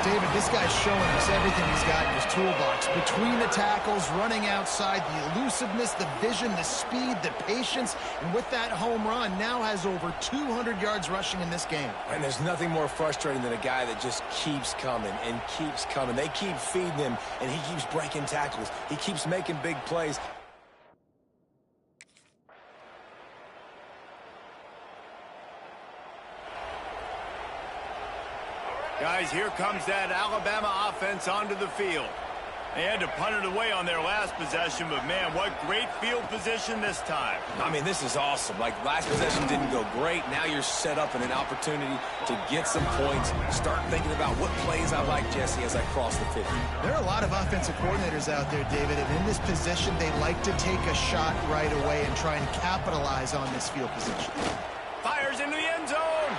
Speaker 2: David, this guy's showing us everything he's got in his toolbox. Between the tackles, running outside, the elusiveness, the vision, the speed, the patience, and with that home run, now has over 200 yards rushing in this game.
Speaker 4: And there's nothing more frustrating than a guy that just keeps coming and keeps coming. They keep feeding him, and he keeps breaking tackles. He keeps making big plays.
Speaker 1: Guys, here comes that Alabama offense onto the field. They had to punt it away on their last possession, but, man, what great field position this time.
Speaker 4: I mean, this is awesome. Like, last possession didn't go great. Now you're set up in an opportunity to get some points. Start thinking about what plays I like, Jesse, as I cross the 50.
Speaker 2: There are a lot of offensive coordinators out there, David, and in this position, they like to take a shot right away and try and capitalize on this field position.
Speaker 1: Fires into the end zone.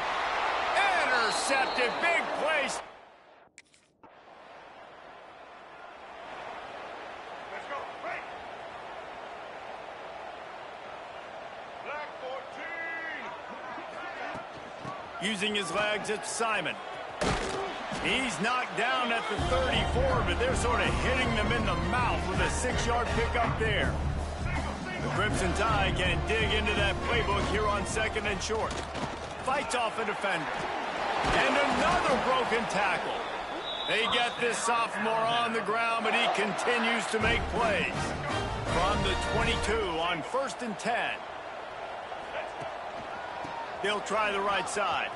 Speaker 1: Intercepted. Big place. Using his legs, it's Simon. He's knocked down at the 34, but they're sort of hitting them in the mouth with a 6-yard pickup there. The Crimson Tide can dig into that playbook here on 2nd and short. Fights off a defender. And another broken tackle. They get this sophomore on the ground, but he continues to make plays. From the 22 on 1st and 10. They'll try the right side.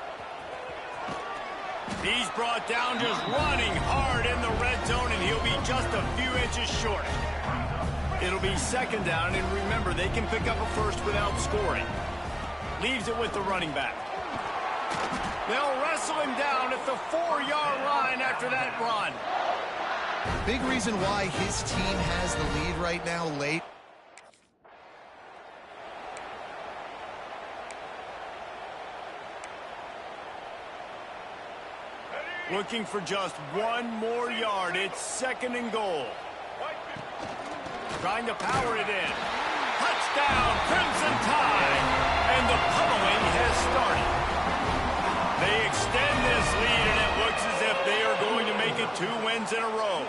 Speaker 1: He's brought down just running hard in the red zone, and he'll be just a few inches short. It'll be 2nd down, and remember, they can pick up a first without scoring. Leaves it with the running back. They'll wrestle him down at the 4-yard line after that run.
Speaker 2: Big reason why his team has the lead right now late.
Speaker 1: Looking for just one more yard. It's 2nd and goal. Trying to power it in. Touchdown, Crimson Tide. And the pummeling has started. They extend this lead, and it looks as if they are going to make it 2 wins in a row.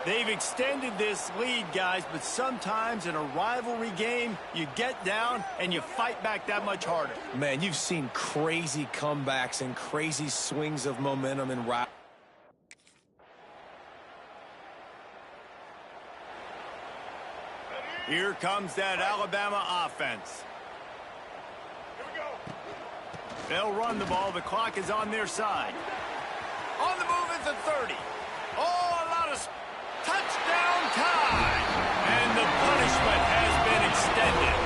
Speaker 1: They've extended this lead, guys, but sometimes in a rivalry game, you get down and you fight back that much harder.
Speaker 4: Man, you've seen crazy comebacks and crazy swings of momentum in rivalry.
Speaker 1: Here comes that Alabama offense. They'll run the ball. The clock is on their side. On the move at the 30. Oh, a lot of touchdown time. And the punishment has been extended.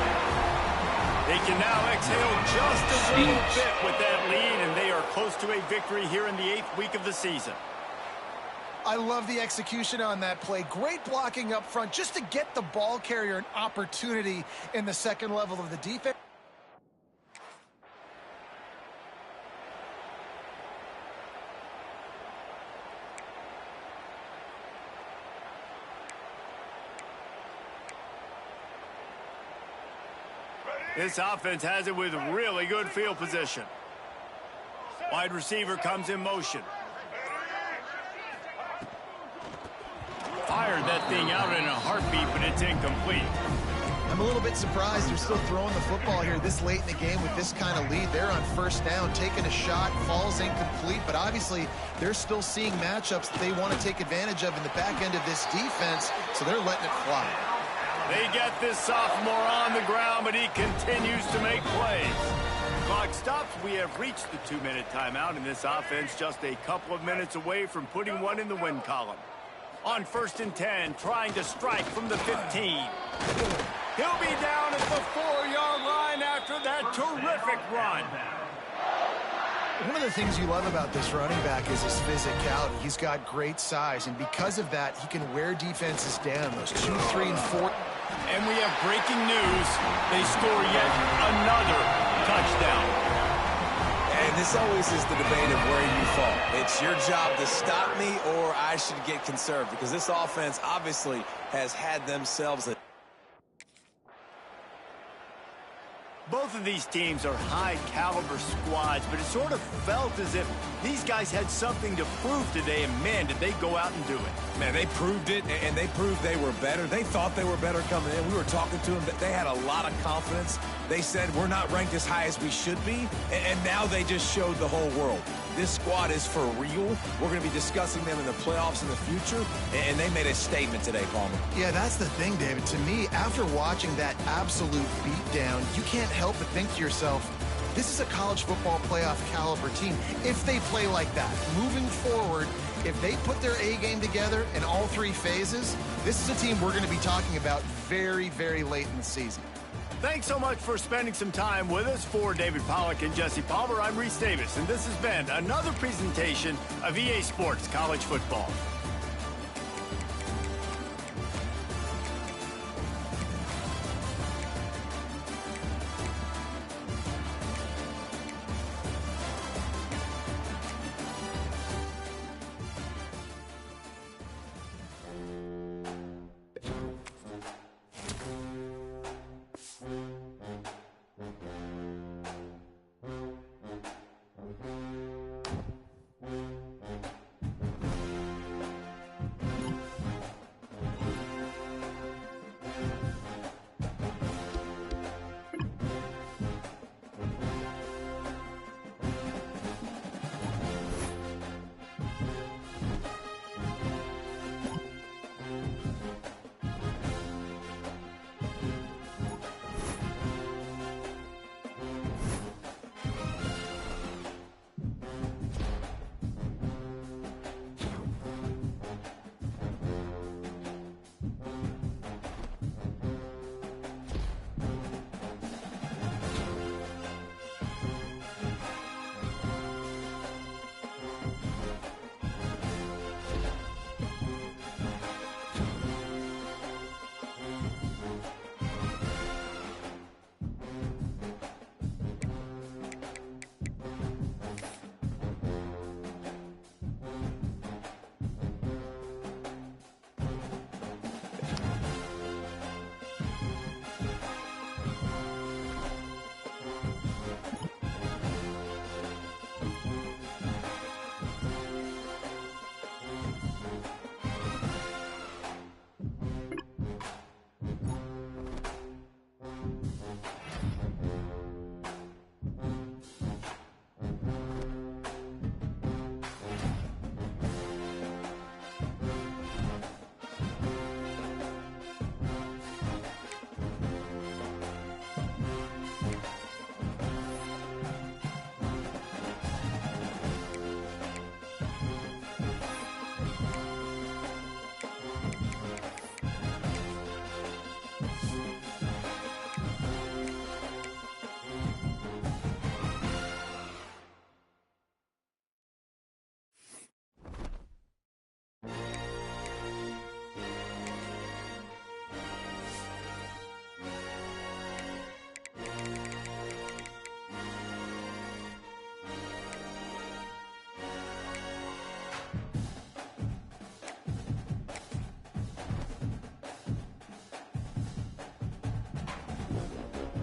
Speaker 1: They can now exhale just a little bit with that lead, and they are close to a victory here in the 8th week of the season.
Speaker 2: I love the execution on that play. Great blocking up front just to get the ball carrier an opportunity in the 2nd level of the defense.
Speaker 1: This offense has it with really good field position. Wide receiver comes in motion. Fired that thing out in a heartbeat, but it's incomplete.
Speaker 2: I'm a little bit surprised they're still throwing the football here this late in the game with this kind of lead. They're on 1st down, taking a shot, falls incomplete, but obviously they're still seeing matchups that they want to take advantage of in the back end of this defense, so they're letting it fly.
Speaker 1: They get this sophomore on the ground, but he continues to make plays. Clock stops. We have reached the 2-minute timeout, and this offense just a couple of minutes away from putting one in the win column. On 1st and 10, trying to strike from the 15. He'll be down at the 4-yard line after that terrific run.
Speaker 2: One of the things you love about this running back is his physicality. He's got great size, and because of that, he can wear defenses down. Those 2, 3, and 4.
Speaker 1: And we have breaking news. They score yet another touchdown.
Speaker 4: And this always is the debate of where you fall. It's your job to stop me, or I should get conserved, because this offense obviously has had themselves a...
Speaker 1: Both of these teams are high-caliber squads, but it sort of felt as if these guys had something to prove today, and, man, did they go out and do it.
Speaker 4: Man, they proved it, and they proved they were better. They thought they were better coming in. We were talking to them, but they had a lot of confidence. They said, we're not ranked as high as we should be, and now they just showed the whole world. This squad is for real. We're going to be discussing them in the playoffs in the future, and they made a statement today, Palmer.
Speaker 2: Yeah, that's the thing, David. To me, after watching that absolute beatdown, you can't help but think to yourself, This is a college football playoff caliber team if they play like that. Moving forward, if they put their A game together in all three phases, this is a team we're going to be talking about very, very late in the season.
Speaker 1: Thanks so much for spending some time with us. For David Pollack and Jesse Palmer, I'm Reese Davis, and this has been another presentation of EA Sports College Football.